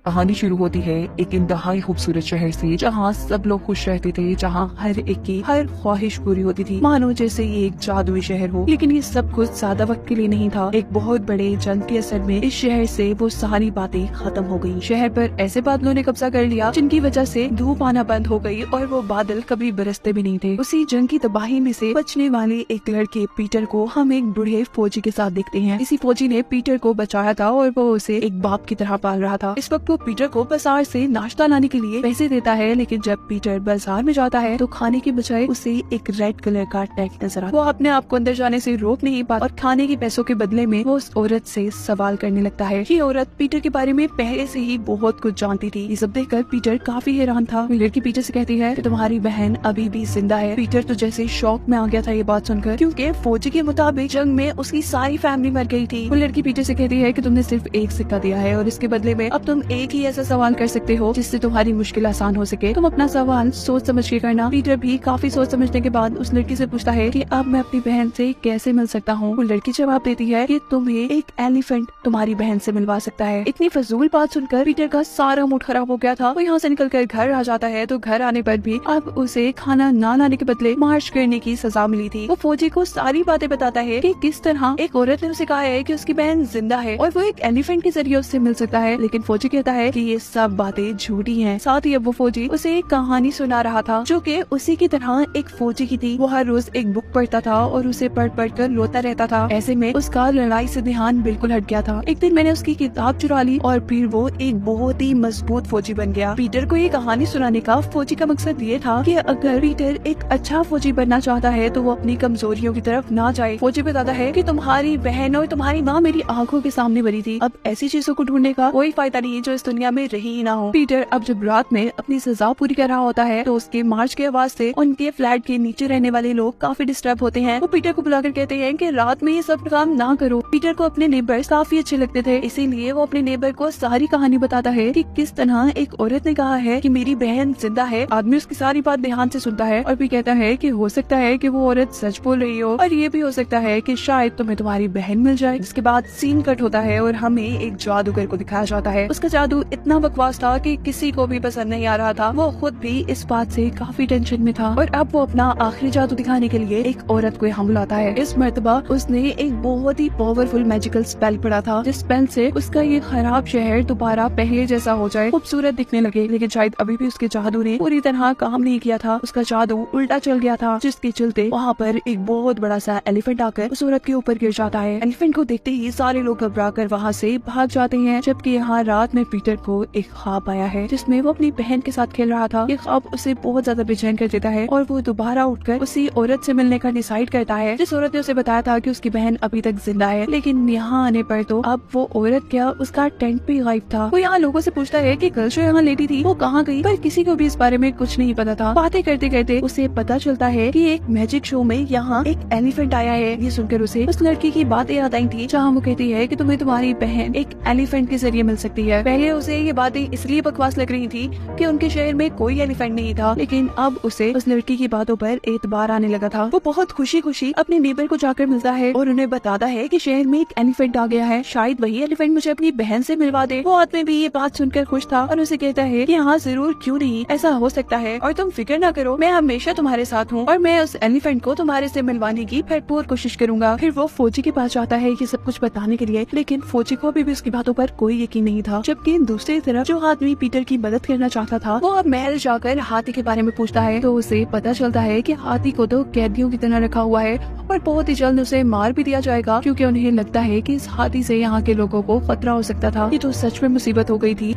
कहानी शुरू होती है एक इंतहाई खूबसूरत शहर से, जहाँ सब लोग खुश रहते थे, जहाँ हर एक की हर ख्वाहिश पूरी होती थी, मानो जैसे ये एक जादुई शहर हो। लेकिन ये सब कुछ ज्यादा वक्त के लिए नहीं था। एक बहुत बड़े जंग के असर में इस शहर से वो सारी बातें खत्म हो गयी। शहर पर ऐसे बादलों ने कब्जा कर लिया जिनकी वजह से धूप आना बंद हो गई और वो बादल कभी बरसते भी नहीं थे। उसी जंग की तबाही में से बचने वाले एक लड़के पीटर को हम एक बूढ़े फौजी के साथ देखते हैं। इसी फौजी ने पीटर को बचाया था और वो उसे एक बाप की तरह पाल रहा था। इस वक्त वो पीटर को बाजार से नाश्ता लाने के लिए पैसे देता है, लेकिन जब पीटर बाजार में जाता है तो खाने के बजाय उसे एक रेड कलर का टैग नजर आता है। वो अपने आप को अंदर जाने से रोक नहीं पाता और खाने के पैसों के बदले में वो उस औरत से सवाल करने लगता है। ये औरत पीटर के बारे में पहले से ही बहुत कुछ जानती थी। ये सब देखकर पीटर काफी हैरान था। लड़की पीटर से कहती है कि तुम्हारी बहन अभी भी जिंदा है। पीटर तो जैसे शौक में आ गया था ये बात सुनकर, क्योंकि फौजी के मुताबिक जंग में उसकी सारी फैमिली मर गई थी। वो लड़की पीटर से कहती है कि तुमने सिर्फ एक सिक्का दिया है और इसके बदले में अब तुम एक ही ऐसा सवाल कर सकते हो जिससे तुम्हारी मुश्किल आसान हो सके। तुम अपना सवाल सोच समझ के करना। पीटर भी काफी सोच समझने के बाद उस लड़की से पूछता है कि अब मैं अपनी बहन से कैसे मिल सकता हूँ। वो लड़की जवाब देती है कि तुम्हें एक एलिफेंट तुम्हारी बहन से मिलवा सकता है। इतनी फजूल बात सुनकर पीटर का सारा मूड खराब हो गया था। वो यहाँ से निकलकर घर आ जाता है तो घर आने पर भी अब उसे खाना ना लाने के बदले मार्च करने की सजा मिली थी। वो फौजी को सारी बातें बताता है कि किस तरह एक औरत ने उसे कहा है कि उसकी बहन जिंदा है और वो एक एलिफेंट के जरिए उससे मिल सकता है। लेकिन फौजी कहता है कि ये सब बातें झूठी हैं। साथ ही अब वो फौजी उसे एक कहानी सुना रहा था जो कि उसी की तरह एक फौजी की थी। वो हर रोज एक बुक पढ़ता था और उसे पढ़ पढ़ कर रोता रहता था। ऐसे में उसका लड़ाई से ध्यान बिल्कुल हट गया था। एक दिन मैंने उसकी किताब चुरा ली और फिर वो एक बहुत ही मजबूत फौजी बन गया। पीटर को ये कहानी सुनाने का फौजी का मकसद ये था कि अगर पीटर एक अच्छा फौजी बनना चाहता है तो वो अपनी कमजोरियों की तरफ ना जाए। फौजी बताता है कि तुम्हारी बहन और तुम्हारी माँ मेरी आंखों के सामने मरी थी। अब ऐसी चीजों को ढूंढने का कोई फायदा नहीं जो इस दुनिया में रही ही ना हो। पीटर अब जब रात में अपनी सजा पूरी कर रहा होता है तो उसके मार्च की आवाज से उनके फ्लैट के नीचे रहने वाले लोग काफी डिस्टर्ब होते हैं। वो पीटर को बुलाकर कहते हैं कि रात में ये सब काम ना करो। पीटर को अपने नेबर्स काफी अच्छे लगते थे, इसीलिए वो अपने नेबर को सारी कहानी बताता है कि किस तरह एक औरत ने कहा है कि मेरी बहन जिंदा है। आदमी उसकी सारी बात ध्यान से सुनता है और भी कहता है कि हो सकता है कि वो औरत सच बोल रही हो और ये भी हो सकता है कि शायद तुम्हें तुम्हारी बहन मिल जाए। जिसके बाद सीन कट होता है और हमें एक जादूगर को दिखाया जाता है। उसका जादू इतना बकवास था कि किसी को भी पसंद नहीं आ रहा था। वो खुद भी इस बात से काफी टेंशन में था और अब वो अपना आखिरी जादू दिखाने के लिए एक औरत को यहाँ बुलाता है। इस मर्तबा उसने एक बहुत ही पावरफुल मैजिकल स्पेल पढ़ा था, जिस स्पेल से उसका ये खराब शहर दोबारा पहले जैसा हो जाए, खूबसूरत दिखने लगे। लेकिन शायद अभी भी उसके जादू ने पूरी तरह काम नहीं किया था। उसका जादू उल्टा चल गया था, जिसके चलते वहाँ पर एक बहुत बड़ा सा एलिफेंट आकर उस औरत के ऊपर गिर जाता है। एलिफेंट को देखते ही सारे लोग घबरा कर वहाँ से भाग जाते हैं, जबकि यहाँ रात में पीटर को एक ख्वाब आया है जिसमें वो अपनी बहन के साथ खेल रहा था। ये ख्वाब उसे बहुत ज्यादा बेचैन कर देता है और वो दोबारा उठकर उसी औरत से मिलने का डिसाइड करता है जिस औरत ने उसे बताया था कि उसकी बहन अभी तक जिंदा है। लेकिन यहाँ आने पर तो अब वो औरत क्या, उसका टेंट भी गायब था। वो यहाँ लोगों से पूछता है कि कल जो यहाँ लेटी थी वो कहाँ गई, पर किसी को भी इस बारे में कुछ नहीं पता था। बातें करते करते उसे पता चलता है कि एक मैजिक शो में यहाँ एक एलिफेंट आया है। ये सुनकर उसे उस लड़की की बातें याद आई थी जहाँ वो कहती है कि तुम्हें तुम्हारी बहन एक एलिफेंट के जरिए मिल सकती है। पहले उसे ये बातें इसलिए बकवास लग रही थी कि उनके शहर में कोई एलिफेंट नहीं था, लेकिन अब उसे उस लड़की की बातों पर एतबार आने लगा था। वो बहुत खुशी खुशी अपने नेबर को जाकर मिलता है और उन्हें बताता है कि शहर में एक एलिफेंट आ गया है, शायद वही एलिफेंट मुझे अपनी बहन से मिलवा दे। वो आदमी भी ये बात सुनकर खुश था और उसे कहता है कि हाँ जरूर, क्यों नहीं, ऐसा हो सकता है और तुम फिक्र ना करो, मैं हमेशा तुम्हारे साथ हूँ और मैं उस एलिफेंट को तुम्हारे से मिलवाने की भरपूर कोशिश करूंगा। फिर वो फौजी के पास जाता है ये सब कुछ बताने के लिए, लेकिन फौजी को भी उसकी बातों पर कोई यकीन नहीं था। जबकि दूसरी तरफ जो आदमी पीटर की मदद करना चाहता था वो अब महल जाकर हाथी के बारे में पूछता है तो उसे पता चलता है कि हाथी को तो कैदियों की तरह रखा हुआ है और बहुत ही जल्द उसे मार भी दिया जाएगा, क्योंकि उन्हें लगता है कि इस हाथी से यहाँ के लोगों को खतरा हो सकता था। ये तो सच में मुसीबत हो गई थी।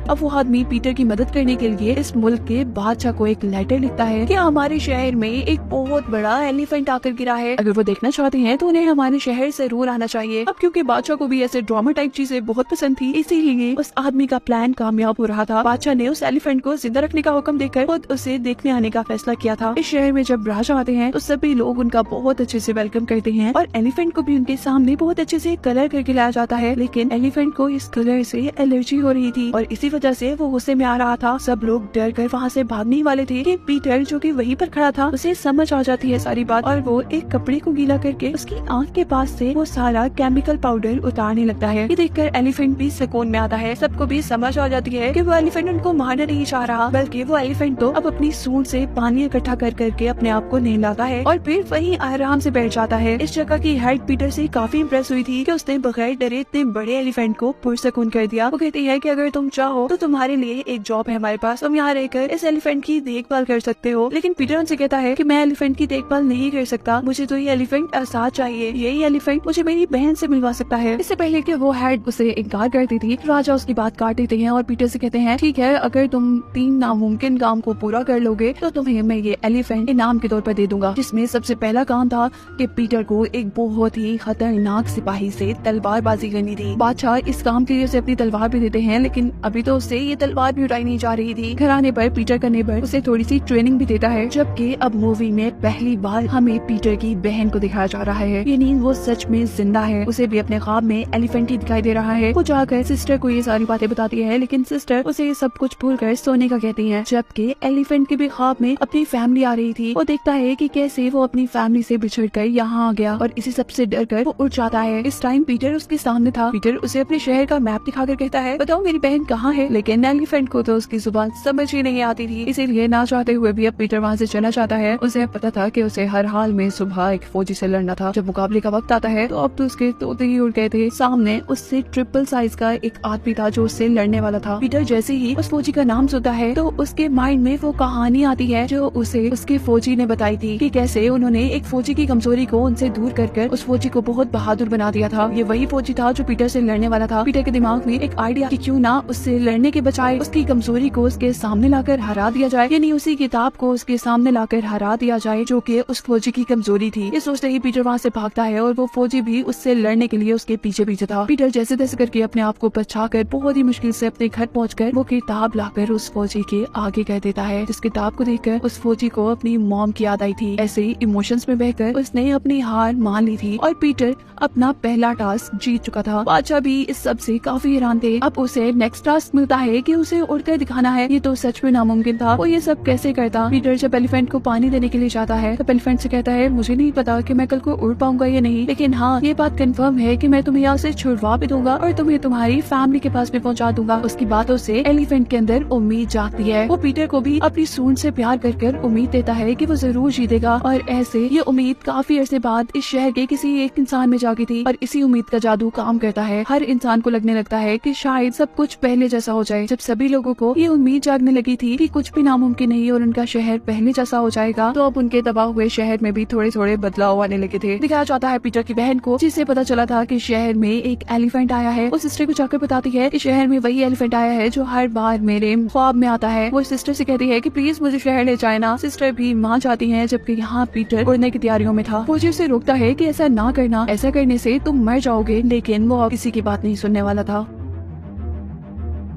अब वो आदमी पीटर की मदद करने के लिए इस मुल्क के बादशाह को एक लेटर लिखता है कि हमारे शहर में एक बहुत बड़ा एलिफेंट आकर गिरा है, अगर वो देखना चाहते हैं तो उन्हें हमारे शहर जरूर आना चाहिए। अब क्योंकि बादशाह को भी ऐसे ड्रामा टाइप चीजें बहुत पसंद थी, इसीलिए उस आदमी का प्लान कामयाब हो रहा था। बादशाह ने उस एलिफेंट को जिंदा रखने का हुक्म देकर खुद उसे देखने आने का फैसला किया था। इस शहर में जब राजा आते हैं तो सभी लोग उनका बहुत अच्छे से वेलकम करते हैं और एलिफेंट को भी उनके सामने बहुत अच्छे से कलर करके लाया जाता है। लेकिन एलिफेंट को इस कलर से एलर्जी हो रही थी और इसी वजह से वो गुस्से में आ रहा था। सब लोग डर कर वहाँ से भागने वाले थे कि पीटर जो कि वहीं पर खड़ा था उसे समझ आ जाती है सारी बात और वो एक कपड़े को गीला करके उसकी आंख के पास से वो सारा केमिकल पाउडर उतारने लगता है। ये देखकर एलिफेंट भी सुकून में आता है। सबको भी समझ आ जाती है कि वो एलिफेंट उनको मारना नहीं चाह रहा, बल्कि वो एलिफेंट तो अब अपनी सूंड से पानी इकट्ठा कर करके अपने आप को नहलाता है और फिर वहीं आराम से बैठ जाता है। इस जगह की हेड पीटर से काफी इम्प्रेस हुई थी कि उसने बगैर डरे इतने बड़े एलिफेंट को पुरसकून कर दिया। वो कहती है कि अगर तुम चाहो तो तुम्हारे लिए एक जॉब है हमारे पास, तुम यहाँ रहकर इस एलिफेंट की देखभाल कर सकते हो। लेकिन पीटर उनसे कहता है कि मैं एलिफेंट की देखभाल नहीं कर सकता, मुझे तो ये एलिफेंट आजाद चाहिए, यही एलिफेंट मुझे मेरी बहन से मिलवा सकता है। इससे पहले कि वो हेड उसे इनकार करती थी, राजा उसकी बात काट देते हैं और पीटर से कहते हैं ठीक है, अगर तुम 3 नामुमकिन काम को पूरा कर लोगे तो तुम्हें मैं ये एलिफेंट इनाम के तौर पर दे दूंगा। जिसमें सबसे पहला काम था कि पीटर को एक बहुत ही खतरनाक सिपाही से तलवारबाजी करनी थी। बादशाह इस काम के लिए उसे अपनी तलवार भी देते हैं, लेकिन अभी तो उससे ये तलवार भी उठाई नहीं जा रही थी। घर आने पर पीटर का नेबर उसे थोड़ी सी ट्रेनिंग भी देता है। जबकि अब मूवी में पहली बार हमें पीटर की बहन को दिखाया जा रहा है, यानी वो सच में जिंदा है। उसे भी अपने ख्वाब में एलिफेंट ही दिखाई दे रहा है। वो जाकर सिस्टर को ये सारी बातें बताती है, लेकिन सिस्टर उसे सब कुछ भूल कर सोने का कहती है। जबकि एलिफेंट के भी ख्वाब में अपनी फैमिली आ रही थी। वो देखता है कि कैसे वो अपनी फैमिली से बिछड़ कर यहाँ आ गया और इसी सबसे डर कर वो उठ जाता है। इस टाइम पीटर उसके सामने था। पीटर उसे अपने शहर का मैप दिखाकर कहता है बताओ मेरी बहन कहाँ है, लेकिन एलिफेंट को तो उसकी जुबान समझ ही नहीं आती थी, इसीलिए ना चाहते हुए भी अब पीटर वहाँ से चला जाता है। उसे पता था कि उसे हर हाल में सुबह एक फौजी से लड़ना था। जब मुकाबले का वक्त आता है तो अब तो उसके तोते ही उड़ गए थे। सामने उससे ट्रिपल साइज का एक आदमी था जो उससे लड़ने वाला था। पीटर जैसे ही उस फौजी का नाम सुनता है तो उसके माइंड में वो कहानी आती है जो उसे उसके फौजी ने बताई थी कि कैसे उन्होंने एक फौजी की कमजोरी को उनसे दूर कर उस फौजी को बहुत बहादुर बना दिया था। ये वही फौजी था जो पीटर से लड़ने वाला था। पीटर के दिमाग में एक आइडिया कि क्यों ना उससे लड़ने के बजाय उसकी कमजोरी को उसके सामने लाकर हरा दिया जाए, यानी उसी किताब को उसके सामने लाकर हरा दिया जाए जो कि उस फौजी की कमजोरी थी। ये सोचते ही पीटर वहाँ से भागता है और वो फौजी भी उससे लड़ने के लिए उसके पीछे पीछे था। पीटर जैसे तैसे करके अपने आप को बचाकर बहुत ही मुश्किल से अपने घर पहुंचकर वो किताब लाकर उस फौजी के आगे कह देता है। जिस किताब को देखकर उस फौजी को अपनी मॉम की याद आई थी। ऐसे ही इमोशंस में बहकर उसने अपनी हार मान ली थी और पीटर अपना पहला टास्क जीत चुका था। बादशाह भी इस सब से काफी हैरान थे। अब उसे नेक्स्ट टास्क मिलता है कि उसे उड़कर दिखाना है। ये तो सच में नामुमकिन था। वो ये सब कैसे करता? पीटर जब एलिफेंट को पानी देने के लिए जाता है तब एलिफेंट से कहता है मुझे नहीं पता कि मैं कल को उड़ पाऊंगा या नहीं, लेकिन हाँ ये बात कंफर्म है कि मैं तुम्हें यहाँ से छुड़वा भी दूंगा और तुम्हें तुम्हारी फैमिली के पास भी पहुँचा दूंगा। उसकी बातों से एलिफेंट के अंदर उम्मीद जागती है। वो पीटर को भी अपनी सूंड से प्यार कर उम्मीद देता है कि वो जरूर जीतेगा और ऐसे ये उम्मीद काफी अरसे बाद इस शहर के किसी एक इंसान में जागी थी और इसी उम्मीद का जादू काम करता है। हर इंसान को लगने लगता है कि शायद सब कुछ पहले जैसा हो जाए। जब सभी लोगों को ये उम्मीद जागने लगी थी कि कुछ भी नामुमकिन नहीं और उनका शहर पहले जैसा हो जाएगा, तो अब उनके दबा हुए शहर में भी थोड़े थोड़े बदलाव आने लगे थे। दिखाया जाता है पीटर की बहन को, जिससे पता चला था कि शहर में एक एलिफेंट आया है। वो सिस्टर को जाकर बताती है कि शहर में वही एलिफेंट आया है जो हर बार मेरे ख्वाब में आता है। वो सिस्टर से कहती है कि प्लीज मुझे शहर ले जाए ना। सिस्टर भी मान जाती है, जबकि यहाँ पीटर उड़ने की तैयारियों में था। फौजी उसे रोकता है कि ऐसा ना करना, ऐसा करने से तुम मर जाओगे, लेकिन वो किसी की बात नहीं सुनने वाला था।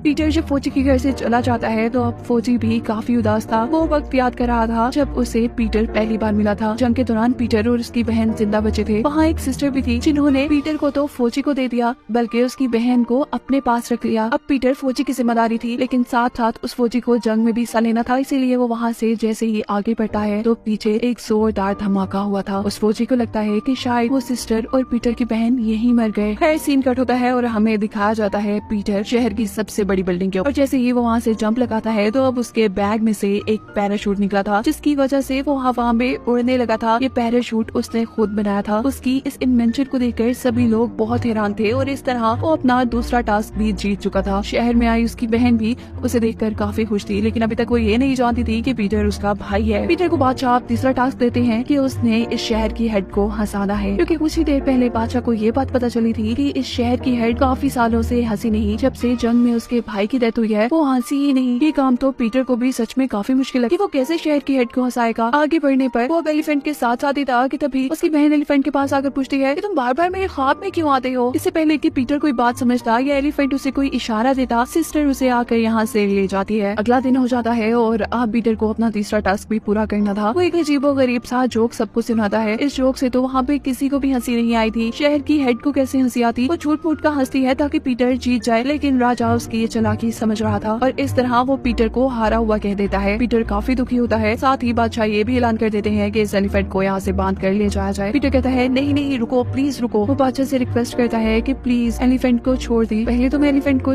पीटर जब फौजी के घर से चला जाता है तो अब फौजी भी काफी उदास था। वो वक्त याद कर रहा था जब उसे पीटर पहली बार मिला था। जंग के दौरान पीटर और उसकी बहन जिंदा बचे थे। वहाँ एक सिस्टर भी थी जिन्होंने पीटर को तो फौजी को दे दिया, बल्कि उसकी बहन को अपने पास रख लिया। अब पीटर फौजी की जिम्मेदारी थी, लेकिन साथ साथ उस फौजी को जंग में भी हिस्सा लेना था। इसीलिए वो वहाँ से जैसे ही आगे बढ़ता है तो पीछे एक जोरदार धमाका हुआ था। उस फौजी को लगता है कि शायद वो सिस्टर और पीटर की बहन यहीं मर गए। खैर सीन कट होता है और हमें दिखाया जाता है पीटर शहर की सबसे बड़ी बिल्डिंग के ऊपर। जैसे ही वो वहाँ से जंप लगाता है तो अब उसके बैग में से एक पैराशूट निकला था, जिसकी वजह से वो हवा में उड़ने लगा था। ये पैराशूट उसने खुद बनाया था। उसकी इस इन्वेंशन को देखकर सभी लोग बहुत हैरान थे और इस तरह वो अपना दूसरा टास्क भी जीत चुका था। शहर में आई उसकी बहन भी उसे देखकर काफी खुश थी, लेकिन अभी तक वो ये नहीं जानती थी कि पीटर उसका भाई है। पीटर को बादशाह तीसरा टास्क देते हैं कि उसने इस शहर की हेड को हंसाना है, क्योंकि कुछ ही देर पहले बादशाह को ये बात पता चली थी कि इस शहर की हेड काफी सालों से हंसी नहीं। जब से जंग में उसके भाई की डेथ हुई है वो हंसी ही नहीं। ये काम तो पीटर को भी सच में काफी मुश्किल है कि वो कैसे शहर की हेड को हंसाएगा। आगे बढ़ने पर वो अब एलिफेंट के साथ साथ ही था कि तभी उसकी बहन एलिफेंट के पास आकर पूछती है कि तुम बार बार मेरे ख्वाब में क्यों आते हो। इससे पहले कि पीटर कोई बात समझता या एलिफेंट उसे कोई इशारा देता, सिस्टर उसे आकर यहाँ से ले जाती है। अगला दिन हो जाता है और अब पीटर को अपना तीसरा टास्क भी पूरा करना था। वो एक अजीबो गरीब सा जोक सबको सुनाता है। इस जोक से तो वहाँ पे किसी को भी हंसी नहीं आई थी। शहर की हेड को कैसे हंसी आती, वो झूठ मूठ का हंसती है ताकि पीटर जीत जाए, लेकिन राजा उसकी चालाकी समझ रहा था और इस तरह वो पीटर को हारा हुआ कह देता है। पीटर काफी दुखी होता है। साथ ही बादशाह ये भी ऐलान कर देते हैं कि इस एलिफेंट को यहाँ से बांध कर ले जाया जाए। पीटर कहता है नहीं नहीं रुको, प्लीज रुको। वो बादशाह से रिक्वेस्ट करता है कि प्लीज एलिफेंट को छोड़ दी। पहले तो मैं एलिफेंट को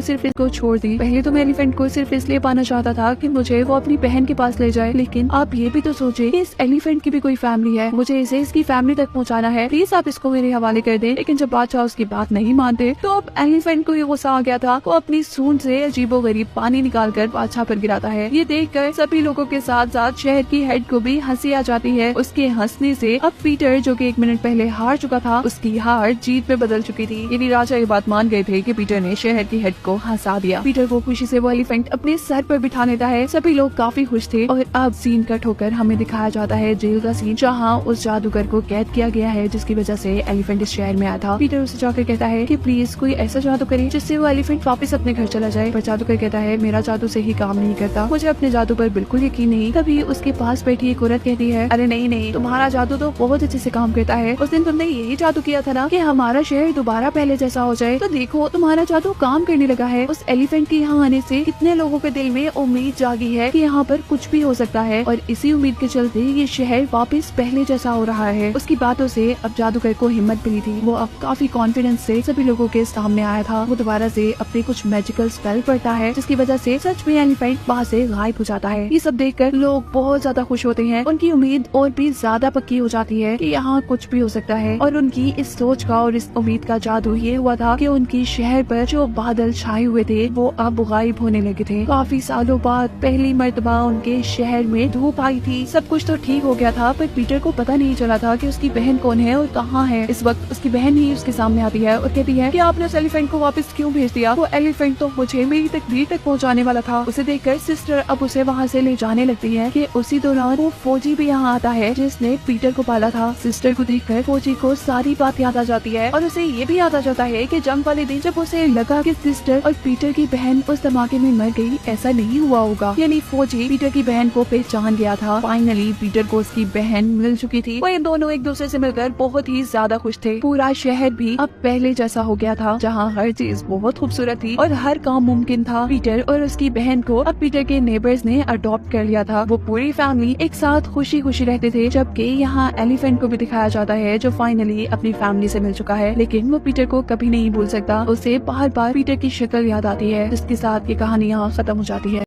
सिर्फ इसलिए पाना चाहता था कि मुझे वो अपनी बहन के पास ले जाए, लेकिन आप ये भी तो सोचे कि इस एलिफेंट की भी कोई फैमिली है, मुझे इसे इसकी फैमिली तक पहुँचाना है, प्लीज आप इसको मेरे हवाले कर दे। लेकिन जब बादशाह उसकी बात नहीं मानते तो अब एलिफेंट को ये गुस्सा आ गया था। वो अपनी सूंड से अजीबोगरीब पानी निकालकर बादशाह पर गिराता है। ये देखकर सभी लोगों के साथ साथ शहर की हेड को भी हंसी आ जाती है। उसके हंसने से अब पीटर जो कि 1 मिनट पहले हार चुका था, उसकी हार जीत में बदल चुकी थी। यदि राजा ये बात मान गए थे कि पीटर ने शहर की हेड को हंसा दिया। पीटर को खुशी से वो एलिफेंट अपने सर पर बिठा लेता है। सभी लोग काफी खुश थे और अब सीन कट होकर हमें दिखाया जाता है जेल का सीन, जहाँ उस जादूगर को कैद किया गया है जिसकी वजह से एलिफेंट इस शहर में आया था। पीटर उसे जाकर कहता है कि प्लीज कोई ऐसा जादू करे जिससे वो एलिफेंट वापस अपने घर चला जाए। पर जादूगर कहता है मेरा जादू से ही काम नहीं करता, मुझे अपने जादू पर बिल्कुल यकीन नहीं। तभी उसके पास बैठी एक औरत कहती है अरे नहीं नहीं, तुम्हारा जादू तो बहुत अच्छे से काम करता है। उस दिन तुमने यही जादू किया था ना कि हमारा शहर दोबारा पहले जैसा हो जाए, तो देखो तुम्हारा जादू काम करने लगा है। उस एलिफेंट के यहाँ आने से कितने लोगों के दिल में उम्मीद जागी है कि यहाँ पर कुछ भी हो सकता है और इसी उम्मीद के चलते ये शहर वापस पहले जैसा हो रहा है। उसकी बातों से अब जादूगर को हिम्मत मिली थी। वो अब काफी कॉन्फिडेंस से सभी लोगों के सामने आया था। वो दोबारा से अपने कुछ मैजिकल स्पेल पढ़ता है जिसकी वजह से सच में एलिफेंट वहाँ से गायब हो जाता है। ये सब देखकर लोग बहुत ज्यादा खुश होते हैं। उनकी उम्मीद और भी ज्यादा पक्की हो जाती है कि यहाँ कुछ भी हो सकता है और उनकी इस सोच का और इस उम्मीद का जादू ये हुआ था कि उनकी शहर पर जो बादल छाए हुए थे वो अब गायब होने लगे थे। काफी सालों बाद पहली मर्तबा उनके शहर में धूप आई थी। सब कुछ तो ठीक हो गया था पर पीटर को पता नहीं चला था कि उसकी बहन कौन है और कहाँ है। इस वक्त उसकी बहन ही उसके सामने आती है और कहती है कि आपने उस एलिफेंट को वापस क्यों भेज दिया? वो एलिफेंट तो मुझे मेरी तकदीर तक पहुँचाने वाला था। उसे देखकर सिस्टर अब उसे वहाँ से ले जाने लगती है कि उसी दौरान वो फौजी भी यहाँ आता है जिसने पीटर को पाला था। सिस्टर को देखकर फौजी को सारी बात याद आ जाती है और उसे ये भी याद आ जाता है कि जंग वाले दिन जब उसे लगा कि सिस्टर और पीटर की बहन उस धमाके में मर गई, ऐसा नहीं हुआ होगा। यानी फौजी पीटर की बहन को पहचान गया था। फाइनली पीटर को उसकी बहन मिल चुकी थी। वो इन दोनों एक दूसरे से मिलकर बहुत ही ज्यादा खुश थे। पूरा शहर भी अब पहले जैसा हो गया था, जहाँ हर चीज बहुत खूबसूरत थी और हर काम मुमकिन था। पीटर और उसकी बहन को अब पीटर के नेबर्स ने अडॉप्ट कर लिया था। वो पूरी फैमिली एक साथ खुशी खुशी रहते थे। जबकि यहाँ एलिफेंट को भी दिखाया जाता है जो फाइनली अपनी फैमिली से मिल चुका है, लेकिन वो पीटर को कभी नहीं भूल सकता। उसे बार बार पीटर की शक्ल याद आती है जिसके साथ ये कहानी यहाँ खत्म हो जाती है।